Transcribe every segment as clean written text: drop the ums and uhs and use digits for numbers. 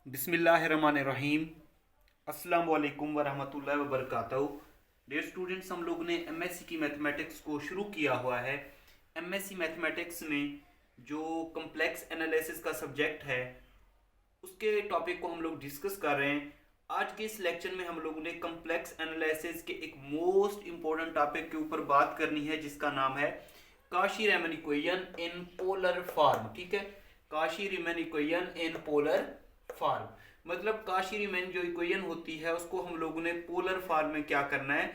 बिस्मिल्लाहिर्रहमानिर्रहीम। अस्सलाम वालेकुम वरहमतुल्लाहि वबरकातुहू। डियर स्टूडेंट्स, हम लोगों ने एमएससी की मैथमेटिक्स को शुरू किया हुआ है। एमएससी मैथमेटिक्स में जो कम्प्लेक्स एनालिसिस का सब्जेक्ट है उसके टॉपिक को हम लोग डिस्कस कर रहे हैं। आज के इस लेक्चर में हम लोगों ने कम्प्लेक्स एनालिसिस के एक मोस्ट इंपॉर्टेंट टॉपिक के ऊपर बात करनी है जिसका नाम है काशी-रीमन इक्वेशन इन पोलर फॉर्म। ठीक है, काशी-रीमन इक्वेशन इन पोलर फॉर्म मतलब काशी-रीमन जो इक्वेशन होती है उसको हम लोगों ने पोलर फॉर्म में क्या करना है,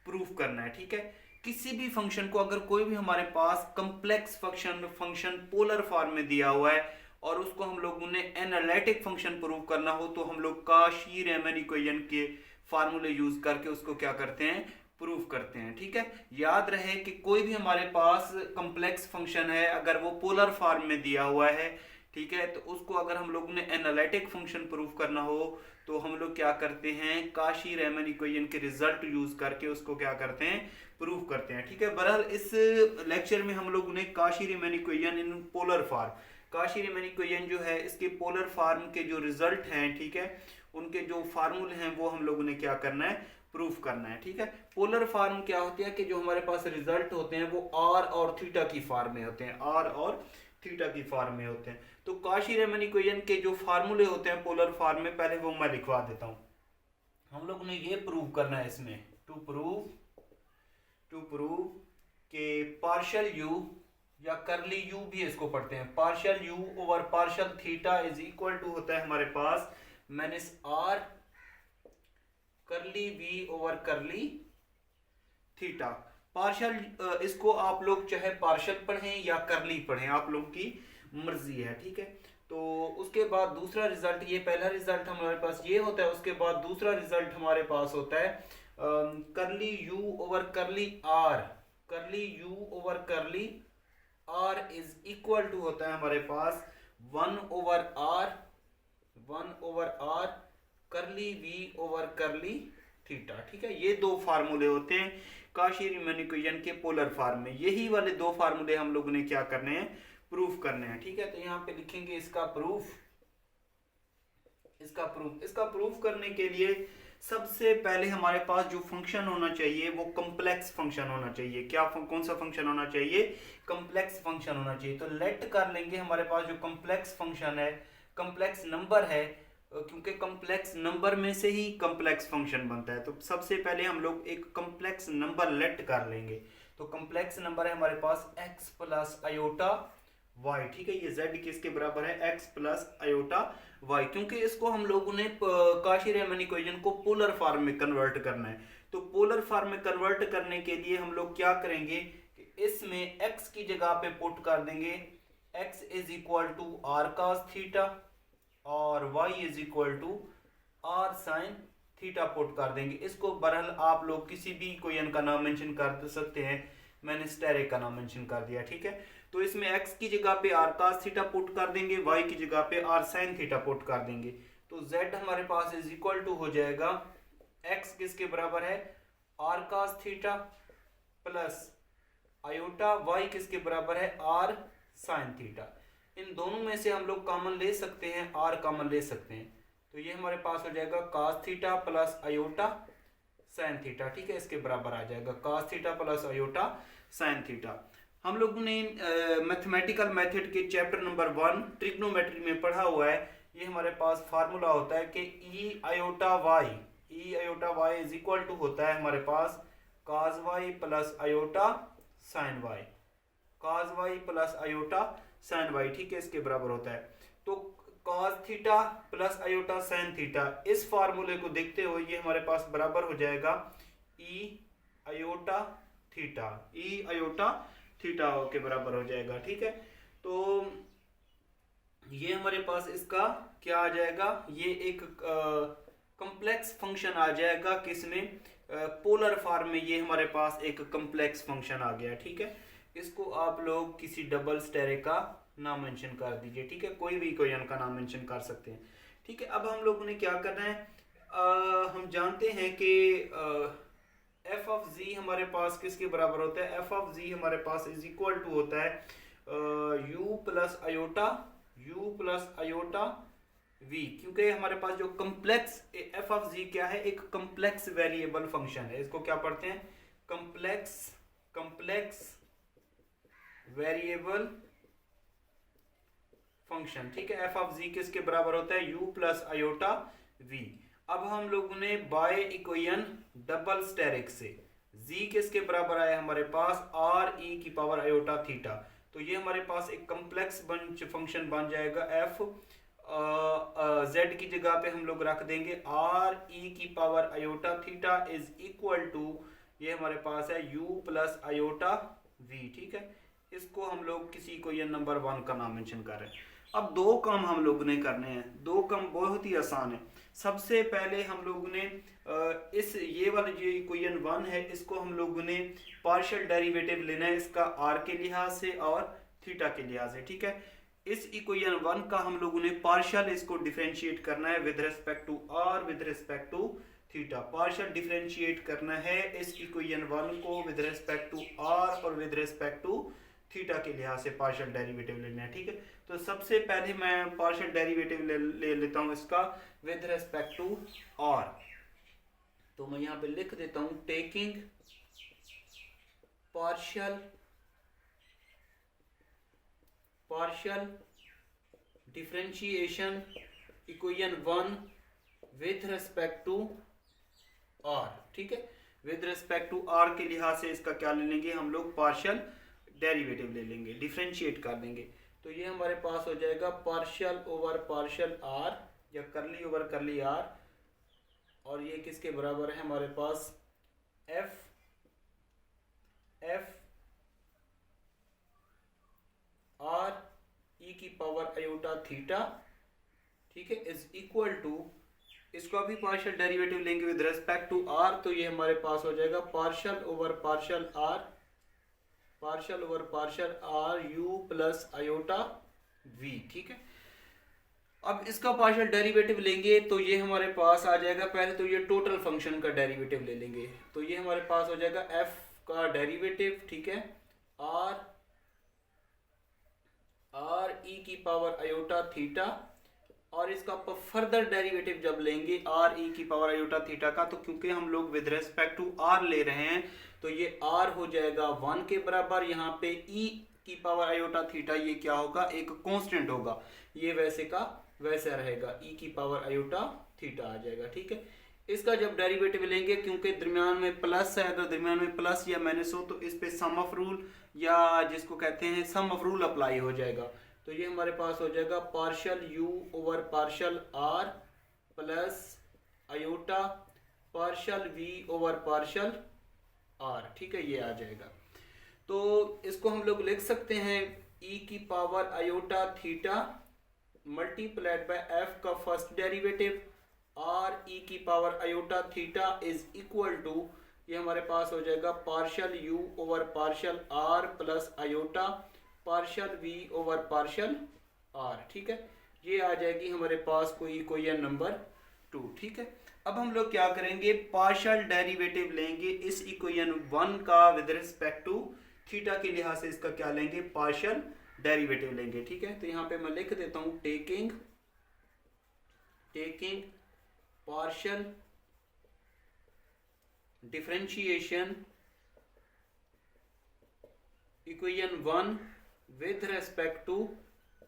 प्रूफ करना है। ठीक है, किसी भी फंक्शन को अगर कोई भी हमारे पास कम्प्लेक्स फंक्शन पोलर फॉर्म में दिया हुआ है और उसको हम लोगों ने एनालिटिक फंक्शन प्रूव करना हो तो हम लोग काशी-रीमन इक्वेशन के फार्मूले यूज करके उसको क्या करते हैं, प्रूफ करते हैं। ठीक है, याद रहे कि कोई भी हमारे पास कम्प्लेक्स फंक्शन है अगर वो पोलर फॉर्म में दिया हुआ है, ठीक है, तो उसको अगर हम लोगों ने एनालिटिक फंक्शन प्रूफ करना हो तो हम लोग क्या करते हैं, काशी-रीमन इक्वेशन के रिजल्ट यूज करके उसको क्या करते हैं, प्रूफ करते हैं। ठीक है, बहरहाल इस लेक्चर में हम लोगों ने Cauchy Riemann equation in polar form, Cauchy Riemann equation जो है इसके पोलर फॉर्म के जो रिजल्ट हैं, ठीक है, उनके जो फार्मूले हैं वो हम लोगों ने क्या करना है, प्रूफ करना है। ठीक है, पोलर फॉर्म क्या होती है कि जो हमारे पास रिजल्ट होते हैं वो आर और थीटा की फॉर्म में होते हैं, आर और थीटा की फॉर्म में होते हैं। तो काशी-रीमन इक्वेशन के जो फार्मूले होते हैं पोलर फॉर्म में, पहले वो मैं लिखवा देता हूं। हम लोगों ने ये प्रूव करना है इसमें, टू प्रूव के पार्शियल यू या करली यू भी इसको पढ़ते हैं, partial U over partial theta is equal to होता है हमारे पास minus R curly V over curly theta. Partial इसको आप लोग चाहे पार्शियल पढ़ें या करली पढ़ें, आप लोग की मर्जी है। ठीक है, तो उसके बाद दूसरा रिजल्ट, ये पहला रिजल्ट हमारे पास ये होता है, उसके बाद दूसरा रिजल्ट हमारे पास होता है curly U over curly R, curly U over curly R is equal to होता है हमारे पास one over R, one over R curly V over curly theta. ठीक है, ये दो फार्मूले होते हैं काशी-रीमन इक्वेशन के पोलर फॉर्म में। यही वाले दो फार्मूले हम लोगों ने क्या करने हैं, प्रूफ करने हैं। ठीक है, तो यहाँ पे लिखेंगे इसका प्रूफ, इसका प्रूफ करने के लिए सबसे पहले हमारे पास जो फंक्शन होना चाहिए वो कम्प्लेक्स फंक्शन होना चाहिए। क्या कौन सा फंक्शन होना चाहिए, कम्प्लेक्स फंक्शन होना चाहिए। तो लेट कर लेंगे हमारे पास जो कम्प्लेक्स फंक्शन है, कम्प्लेक्स नंबर है, क्योंकि कम्प्लेक्स नंबर में से ही कम्प्लेक्स फंक्शन बनता है। तो सबसे पहले हम लोग एक कम्प्लेक्स नंबर लेट कर लेंगे। तो कम्प्लेक्स नंबर है हमारे पास x प्लस आयोटा y। ठीक है, ये z किसके बराबर है, x प्लस आयोटा y, क्योंकि इसको हम लोगों ने काशी-रीमन इक्वेशन को पोलर फॉर्म में कन्वर्ट करना है। तो पोलर फॉर्म में कन्वर्ट करने के लिए हम लोग क्या करेंगे कि इसमें x की जगह पे पुट कर देंगे x is equal to R cos theta और y is equal to R sine theta put कर देंगे। इसको बहरहाल आप लोग किसी भी इक्वेशन का नाम मेंशन कर सकते हैं, मैंने स्टेरे का नाम मेंशन कर दिया। ठीक है, तो इसमें x की जगह पे आर कास थीटा पुट कर देंगे, y की जगह पे आर साइन थीटा पुट कर देंगे। तो z हमारे पास इज इक्वल टू हो जाएगा x किसके बराबर है, R cos theta plus iota, y किसके बराबर है, आर साइन थीटा। इन दोनों में से हम लोग कॉमन ले सकते हैं, आर कॉमन ले सकते हैं, तो ये हमारे पास हो जाएगा cos theta plus iota sine theta. ठीक है, इसके बराबर आ जाएगा cos theta plus iota sine theta. हम लोगों ने मैथमेटिकल मेथड के चैप्टर नंबर 1 ट्रिग्नोमेट्री में पढ़ा हुआ है। ये हमारे पास फार्मूला होता है कि E iota Y is equal to होता है हमारे पास cos Y plus iota sine Y, cos Y plus iota sine Y. ठीक है, इसके बराबर होता है। तो cos theta plus iota sine theta, इस फार्मूले को देखते हुए ये हमारे पास बराबर हो जाएगा ई आयोटा थीटा के बराबर हो जाएगा। ठीक है, तो ये हमारे पास इसका क्या आ जाएगा, ये एक कम्प्लेक्स फंक्शन आ जाएगा किसमें, पोलर फॉर्म में ये हमारे पास एक कम्प्लेक्स फंक्शन आ गया। ठीक है, इसको आप लोग किसी डबल स्टेरे का नाम मेंशन कर दीजिए। ठीक है, कोई भी इक्वेशन का नाम मेंशन कर सकते हैं। ठीक है, अब हम लोगों ने क्या करना है, हम जानते हैं कि एफ ऑफ जी हमारे पास किसके बराबर होता है, एफ ऑफ जी हमारे पास इज इक्वल टू होता है यू प्लस आयोटा v, क्योंकि हमारे पास जो कम्प्लेक्स एफ ऑफ जी क्या है, एक कम्प्लेक्स वेरिएबल फंक्शन है। इसको क्या पढ़ते हैं, कम्प्लेक्स वेरिएबल फंक्शन, ठीक है। एफ ऑफ जी किसके बराबर होता है, u प्लस आयोटा v। अब हम लोगों ने बाय इक्वेशन डबल स्टेरिक से z किसके बराबर आया हमारे पास, r e की पावर आयोटा थीटा। तो ये हमारे पास एक कम्प्लेक्स फंक्शन बन जाएगा। f z की जगह पे हम लोग रख देंगे r e की power iota theta is equal to, ये हमारे पास है u प्लस आयोटा v, ठीक है। इसको हम लोग किसी को ये नंबर 1 का नाम मेंशन कर रहे हैं। अब दो काम हम लोगों ने करने हैं, दो काम बहुत ही आसान है। सबसे पहले हम लोगों ने इस ये वाला जो इक्वेशन 1 है, इसको हम लोगों ने पार्शियल डेरिवेटिव लेना है, इसका r के लिहाज से और थीटा के लिहाज से, ठीक है। इस इक्वेशन 1 का हम लोगों ने पार्शियल इसको डिफरेंशिएट करना है with respect to r with respect to theta. Partial differentiate करना है इस इक्वेशन 1 को विद रिस्पेक्ट टू r और विद रिस्पेक्ट टू थीटा के लिहाज से पार्शियल डेरिवेटिव लेना है, ठीक है। तो सबसे पहले मैं पार्शियल डेरिवेटिव ले लेता हूं इसका विद रिस्पेक्ट टू r। तो मैं यहां पे लिख देता हूं taking partial differentiation equation 1 with respect to r, ठीक है। विद रिस्पेक्ट टू r के लिहाज से इसका क्या ले लेंगे हम लोग, पार्शियल डेरिवेटिव ले लेंगे, डिफरेंशिएट कर देंगे। तो ये हमारे पास हो जाएगा पार्शियल ओवर पार्शियल r या करली ओवर करली r, और ये किसके बराबर है हमारे पास, f r e की पावर आयोटा थीटा, ठीक है, इज इक्वल टू, इसको अभी पार्शियल डेरिवेटिव लेंगे विद रिस्पेक्ट टू r। तो ये हमारे पास हो जाएगा partial over partial r u plus iota v, ठीक है। अब इसका पार्शियल डेरिवेटिव लेंगे तो ये हमारे पास आ जाएगा, पहले तो ये टोटल फंक्शन का डेरिवेटिव ले लेंगे। तो ये हमारे पास हो जाएगा f का डेरिवेटिव, ठीक है, r e की पावर आयोटा थीटा, और इसका फर्दर डेरिवेटिव जब लेंगे r e की पावर आयोटा थीटा का, तो क्योंकि हम लोग विद रिस्पेक्ट टू r ले रहे हैं तो ये r हो जाएगा 1 के बराबर। यहाँ पे e की पावर आयोटा थीटा ये क्या होगा, एक कांस्टेंट होगा, ये वैसे का वैसा रहेगा, e की पावर आयोटा थीटा आ जाएगा, ठीक है। इसका जब डेरिवेटिव लेंगे, क्योंकि दरमियान में प्लस है, अगर दरमियान में प्लस या माइनस हो तो इस पे सम ऑफ रूल या जिसको कहते हैं सम ऑफ रूल अप्लाई हो जाएगा। तो ये हमारे पास हो जाएगा partial u over partial r plus iota partial v over partial r, ठीक है, ये आ जाएगा। तो इसको हम लोग लिख सकते हैं e की power iota theta multiplied by f का फर्स्ट डेरिवेटिव r e की power iota theta is equal to, ये हमारे पास हो जाएगा partial u over partial r plus iota partial v over partial r, ठीक है। ये आ जाएगी हमारे पास कोई इक्वेशन नंबर 2, ठीक है। अब हम लोग क्या करेंगे, पार्शियल डेरिवेटिव लेंगे इस इक्वेशन 1 का विद रिस्पेक्ट टू थीटा के लिहाज से, इसका क्या लेंगे, पार्शियल डेरिवेटिव लेंगे, ठीक है। तो यहाँ पे मैं लिख देता हूँ taking partial differentiation equation 1 with respect to,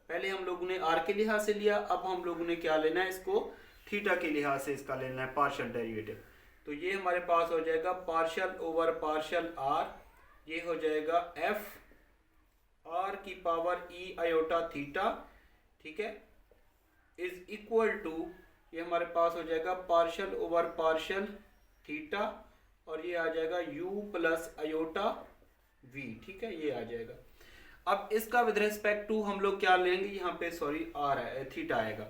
पहले हम लोगों ने r के लिहाज से लिया, अब हम लोगों ने क्या लेना है, इसको थीटा के लिहाज से इसका लेना है पार्शियल डेरिवेटिव। तो ये हमारे पास हो जाएगा पार्शियल ओवर पार्शियल r, ये हो जाएगा f r की पावर e आयोटा थीटा, ठीक है, इज इक्वल टू, ये हमारे पास हो जाएगा पार्शियल ओवर पार्शियल थीटा, और ये आ जाएगा u प्लस आयोटा v, ठीक है, ये आ जाएगा। अब इसका विद रिस्पेक्ट टू हम लोग क्या लेंगे, यहाँ पे सॉरी r है, थीटा आएगा,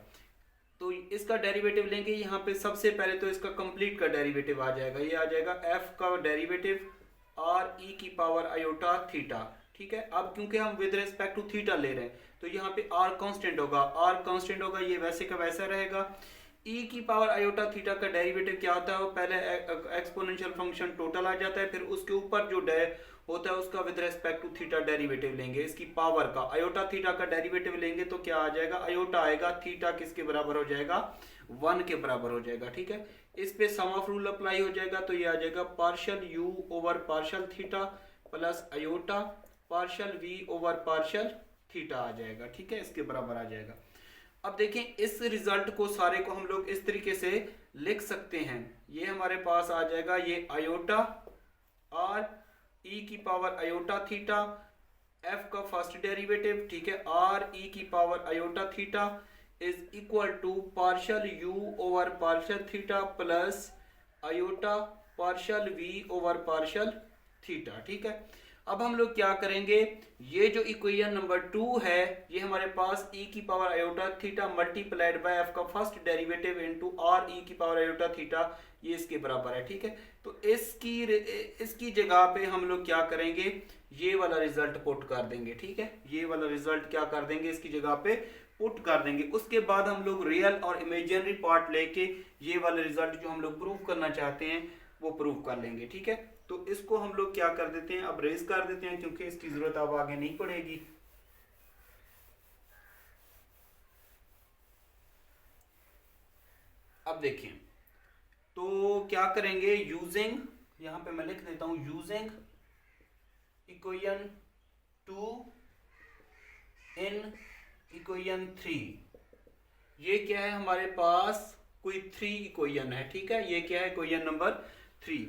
तो इसका डेरिवेटिव लेंगे। यहाँ पे सबसे पहले तो इसका कंप्लीट का डेरिवेटिव आ जाएगा, ये आ जाएगा f का डेरिवेटिव r e की पावर आयोटा थीटा, ठीक है। अब क्योंकि हम विद रिस्पेक्ट टू थीटा ले रहे हैं तो यहाँ पे r कांस्टेंट होगा, ये वैसे का वैसा रहेगा। e की पावर आयोटा थीटा का डेरिवेटिव क्या होता है, वो पहले एक्सपोनेंशियल फंक्शन टोटल आ जाता है, फिर उसके ऊपर जो होता है उसका with respect to theta derivative लेंगे, इसकी पावर का आयोटा थीटा का डेरिवेटिव लेंगे तो क्या आ जाएगा, आयोटा आएगा, थीटा किसके बराबर हो जाएगा, 1 के बराबर हो जाएगा। ठीक है, इस पे सम ऑफ रूल अप्लाई हो जाएगा तो ये आ जाएगा partial U over partial theta plus iota partial V over partial theta आ जाएगा। ठीक है, इसके बराबर आ जाएगा। अब देखें इस रिजल्ट को सारे को हम लोग इस तरीके से लिख सकते हैं, ये हमारे पास आ जाएगा, ये आयोटा आर ई की पावर आयोटा थीटा एफ का फर्स्ट डेरिवेटिव, ठीक है, आर ई की power iota theta is equal to partial U over partial theta plus iota partial V over partial theta. ठीक है, अब हम लोग क्या करेंगे, ये जो इक्वेशन नंबर 2 है ये हमारे पास e की power iota theta multiplied by f का first derivative into r e की पावर आयोटा थीटा, ये इसके बराबर है। ठीक है, तो इसकी जगह पे हम लोग क्या करेंगे, ये वाला रिजल्ट पुट कर देंगे। ठीक है, ये वाला रिजल्ट क्या कर देंगे, इसकी जगह पे पुट कर देंगे। उसके बाद हम लोग रियल और इमेजिनरी पार्ट लेके ये वाला रिजल्ट जो हम लोग प्रूव करना चाहते हैं वो प्रूव कर लेंगे। ठीक है, तो इसको हम लोग क्या कर देते हैं, अब रेज कर देते हैं क्योंकि इसकी जरूरत अब आगे नहीं पड़ेगी। अब देखिए तो क्या करेंगे, यूजिंग, यहां पे मैं लिख देता हूं यूजिंग इक्वेशन 2 इन इक्वेशन 3। ये क्या है हमारे पास, कोई 3 इक्वेशन है। ठीक है, ये क्या है, इक्वेशन नंबर 3।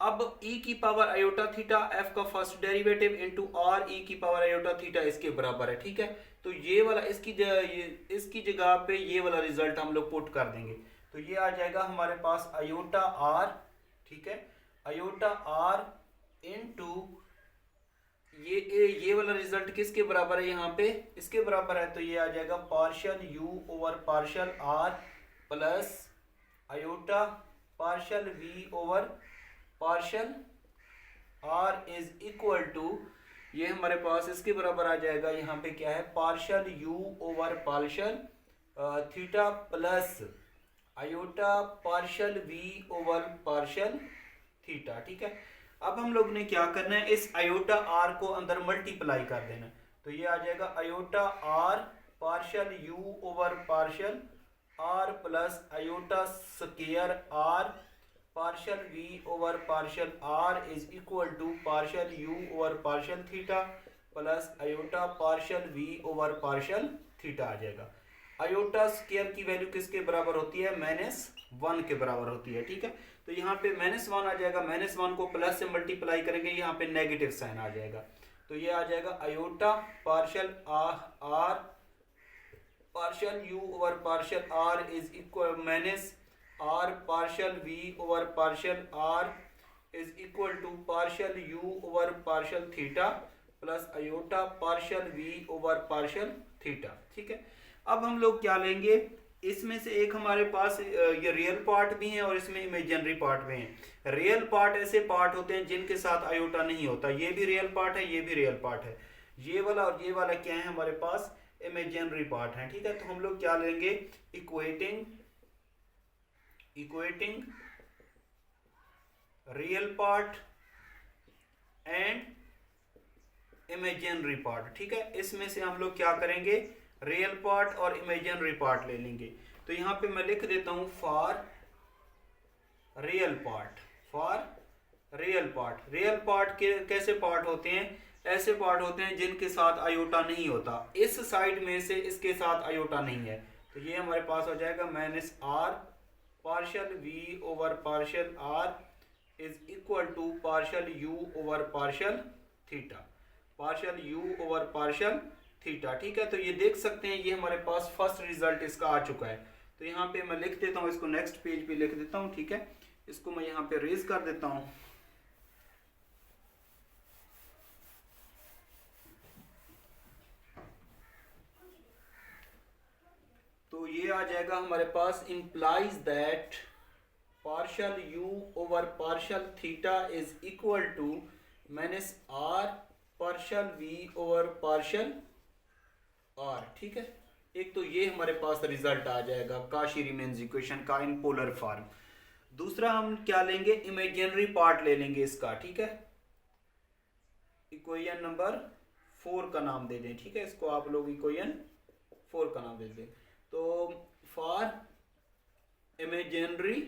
अब e की पावर आयोटा थीटा f का first derivative into r e की पावर आयोटा थीटा इसके बराबर है। ठीक है, तो ये वाला इसकी जगह पे ये वाला रिजल्ट हम लोग पुट कर देंगे तो ये आ जाएगा हमारे पास आयोटा r, ठीक है, आयोटा r इनटू ये वाला रिजल्ट किसके बराबर है, यहाँ पे इसके बराबर है, तो ये आ जाएगा partial u over partial r plus iota partial v over partial r is equal to, ये हमारे पास इसके बराबर आ जाएगा, यहाँ पे क्या है, partial u over partial theta plus iota partial v over partial theta. ठीक है, अब हम लोग ने क्या करना है, इस आयोटा r को अंदर मल्टीप्लाई कर देना, तो ये आ जाएगा iota r partial u over partial r plus iota square r partial v over partial r is equal to partial u over partial theta plus iota partial v over partial theta आ जाएगा। Iota square की value किसके बराबर होती है, -1 के बराबर होती है। ठीक है, तो यहाँ पे -1 आ जाएगा, -1 को प्लस से मल्टीप्लाई करेंगे, यहाँ पे नेगेटिव साइन आ जाएगा, तो ये आ जाएगा iota partial r partial u over partial r is equal minus r partial v over partial r is equal to partial u over partial theta plus iota partial v over partial theta. ठीक है, अब हम लोग क्या लेंगे, इसमें से एक हमारे पास ये रियल पार्ट भी है और इसमें इमेजिनरी पार्ट भी है। रियल पार्ट ऐसे पार्ट होते हैं जिनके साथ आयोटा नहीं होता, ये भी रियल पार्ट है, ये भी रियल पार्ट है, ये वाला और ये वाला क्या है हमारे पास, इमेजिनरी पार्ट है। ठीक है, तो हम लोग क्या लेंगे, equating real part and imaginary part. ठीक है, इसमें से हम लोग क्या करेंगे, रियल पार्ट और इमेजिनरी पार्ट ले लेंगे, तो यहां पे मैं लिख देता हूं for real part, for real part. Real part के कैसे पार्ट होते हैं, ऐसे पार्ट होते हैं जिनके साथ आयोटा नहीं होता, इस साइड में से इसके साथ आयोटा नहीं है, तो ये हमारे पास हो जाएगा -r partial v over partial r is equal to partial u over partial theta, partial u over partial theta. ठीक है, तो ये देख सकते हैं ये हमारे पास फर्स्ट रिजल्ट इसका आ चुका है, तो यहाँ पे मैं लिख देता हूँ, इसको नेक्स्ट पेज पे लिख देता हूँ। ठीक है, इसको मैं यहाँ पे रेज कर देता हूँ, तो ये आ जाएगा हमारे पास, implies that partial u over partial theta is equal to -r partial v over partial r। ठीक है, एक तो ये हमारे पास रिजल्ट आ जाएगा काशी रीमैन्स इक्वेशन का इन पोलर फॉर्म। दूसरा हम क्या लेंगे, इमेजिनरी पार्ट ले लेंगे इसका। ठीक है, इक्वेशन नंबर 4 का नाम दे दें, ठीक है, इसको आप लोग इक्वेशन 4 का नाम दे दें। तो for imaginary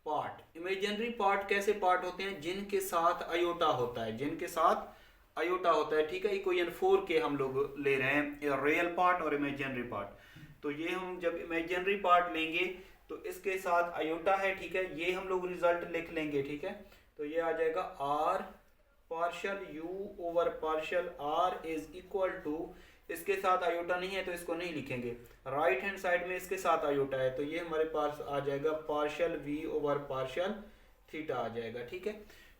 part, imaginary part कैसे पार्ट होते हैं, जिनके साथ आयोटा होता है, जिनके साथ आयोटा होता है, ठीक है। इक्वेशन 4 के हम लोग ले रहे हैं रियल पार्ट और इमेजिनरी पार्ट। तो ये हम जब इमेजिनरी पार्ट लेंगे तो इसके साथ आयोटा है, ठीक है, ये हम लोग रिजल्ट लिख लेंगे, ठीक है। तो ये आ जाएगा R partial U over partial R is equal to, इसके साथ आयोटा नहीं है तो इसको नहीं लिखेंगे, राइट हैंड साइड में इसके साथ आयोटा है तो ये हमारे पास आ जाएगा partial V over partial theta आ जाएगा, ठीक है।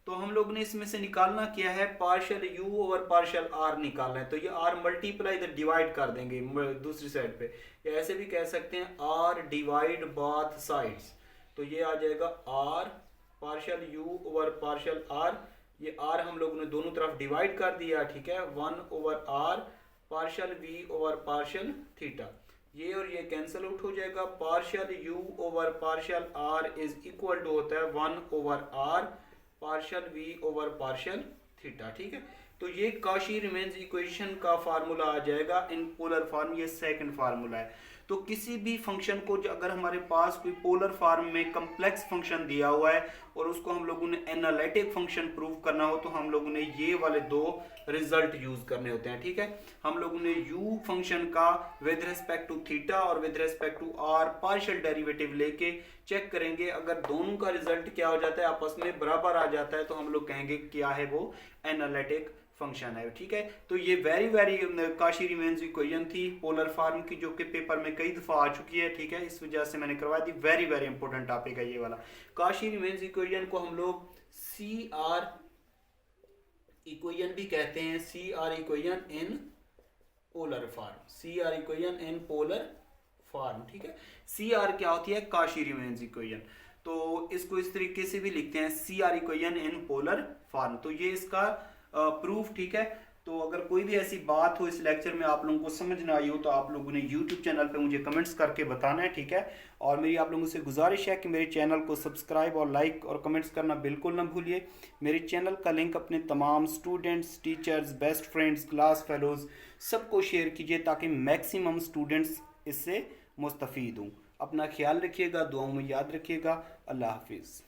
तो हम लोग ने इसमें से निकालना क्या है, partial U over partial R निकालना है। तो ये आर मल्टीप्लाई इधर डिवाइड कर देंगे दूसरी साइड पे, या ऐसे भी कह सकते हैं आर डिवाइड बोथ साइड्स। तो ये आ जाएगा R partial U over partial R, ये आर हम लोग ने दोनों तरफ डिवाइड कर दिया, ठीक है, 1 over R partial V over partial theta, ये और ये कैंसिल आउट हो जाएगा। Partial U over partial R is equal to होता है 1 over R partial V over partial theta, ठीक है। तो ये काशी रीमेन्स इक्वेशन का फार्मूला आ जाएगा इन पोलर फॉर्म, ये सेकंड फार्मूला है। तो किसी भी फंक्शन को अगर हमारे पास कोई पोलर फॉर्म में कम्प्लेक्स फंक्शन दिया हुआ है और उसको हम लोगों ने एनालिटिक फंक्शन प्रूव करना हो तो हम लोगों ने ये वाले दो रिजल्ट यूज करने होते हैं, ठीक है। हम लोगों ने u फंक्शन का विद रिस्पेक्ट टू थीटा और with respect to r partial derivative लेके चेक करेंगे, अगर दोनों का रिजल्ट क्या हो जाता है, आपस में बराबर आ जाता है, तो हम लोग कहेंगे क्या है वो एनालिटिक फंक्शन है, ठीक है। तो ये वेरी काशी रीमेन्स इक्वेशन थी पोलर फॉर्म की, जो कि पेपर में कई दफा आ चुकी है, ठीक है, इस वजह से मैंने करवा दी। वेरी इंपॉर्टेंट टॉपिक है ये वाला। काशी रीमेन्स इक्वेशन को हम लोग सी आर इक्वेशन भी कहते हैं, C R equation in polar form, C R equation in polar form, ठीक है। सी आर क्या होती है, काशी रीमेन्स इक्वेशन। तो इसको इस तरीके से भी लिखते हैं, C R equation in polar form. तो ये इसका प्रूफ, ठीक है। तो अगर कोई भी ऐसी बात हो इस लेक्चर में आप लोगों को समझ ना आई हो तो आप लोगों ने YouTube चैनल पे मुझे कमेंट्स करके बताना है, ठीक है। और मेरी आप लोगों से गुजारिश है कि मेरे चैनल को सब्सक्राइब और लाइक और कमेंट्स करना बिल्कुल ना भूलिए। मेरे चैनल का लिंक अपने तमाम students, teachers, best friends, class fellows सबको शेयर कीजिए ताकि मैक्सिमम स्टूडेंट्स इससे मुस्तफ़ीद हों। अपना ख्याल रखिएगा, दुआओं में याद रखिएगा। अल्लाह हाफिज़।